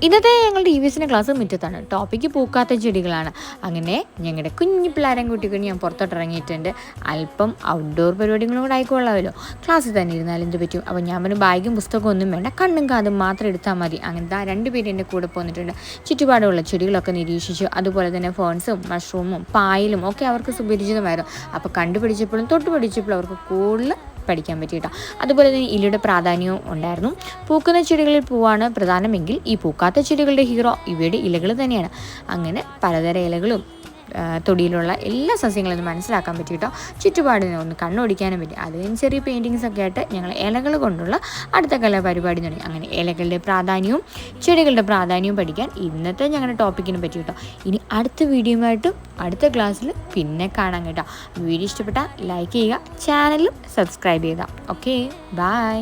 ഇന്നത്തെ ഞങ്ങളുടെ EVSന്റെ class മുറ്റത്താണ്. Topic പൂക്കാത്ത ചെടികളാണ്. അങ്ങനെ ഞങ്ങളുടെ കുഞ്ഞു പിള്ളേരെ കൂട്ടിക്കൊണ്ട് ഞാൻ പുറത്തോട്ട് ഇറങ്ങിയിട്ടുണ്ട്. അല്പം ഔട്ട്ഡോർ പരിപാടികളും കൂടെ ആയിക്കൊള്ളാമല്ലോ. ക്ലാസ്സിൽ തന്നെ ഇരുന്നാൽ എന്ത് പറ്റും? അപ്പോൾ ഞാൻ പറഞ്ഞു ബാഗും പുസ്തകവും ഒന്നും വേണ്ട, കണ്ണും കാതും മാത്രം എടുത്താൽ മതി. അങ്ങനത്തെ 2 പേര് എൻ്റെ കൂടെ പോന്നിട്ടുണ്ട്. ചുറ്റുപാടുള്ള ചെടികളൊക്കെ നിരീക്ഷിച്ചു. അതുപോലെ തന്നെ ഫേൺസും മഷ്റൂമും പായലും ഒക്കെ അവർക്ക് സുപരിചിതമായിരുന്നു. അപ്പോൾ കണ്ടുപിടിച്ചപ്പോഴും തൊട്ട് പഠിച്ചപ്പോഴും അവർക്ക് കൂടുതൽ പഠിക്കാൻ പറ്റിയിട്ടോ. അതുപോലെ തന്നെ ഇലയുടെ പ്രാധാന്യവും ഉണ്ടായിരുന്നു. പൂക്കുന്ന ചെടികളിൽ പൂവാണ് പ്രധാനമെങ്കിൽ ഈ പൂക്കാത്ത ചെടികളുടെ ഹീറോ ഇവയുടെ ഇലകൾ തന്നെയാണ്. അങ്ങനെ പലതരം ഇലകളും തൊടിയിലുള്ള എല്ലാ സസ്യങ്ങളും മനസ്സിലാക്കാൻ പറ്റി കേട്ടോ. ചുറ്റുപാടിനെ ഒന്ന് കണ്ണോടിക്കാനും പറ്റി. അതിന് ചെറിയ പെയിൻറ്റിങ്സ് ഒക്കെ ആയിട്ട് ഞങ്ങൾ ഇലകൾ കൊണ്ടുള്ള അടുത്ത കലാപരിപാടി തുടങ്ങി. അങ്ങനെ ഇലകളുടെ പ്രാധാന്യവും ചെടികളുടെ പ്രാധാന്യവും പഠിക്കാൻ ഇന്നത്തെ ഞങ്ങളുടെ ടോപ്പിക്കിനെ പറ്റി കേട്ടോ. ഇനി അടുത്ത വീഡിയോയുമായിട്ടും അടുത്ത ക്ലാസ്സിൽ പിന്നെ കാണാം കേട്ടോ. വീഡിയോ ഇഷ്ടപ്പെട്ടാൽ ലൈക്ക് ചെയ്യുക, ചാനലും സബ്സ്ക്രൈബ് ചെയ്യുക. Okay, by.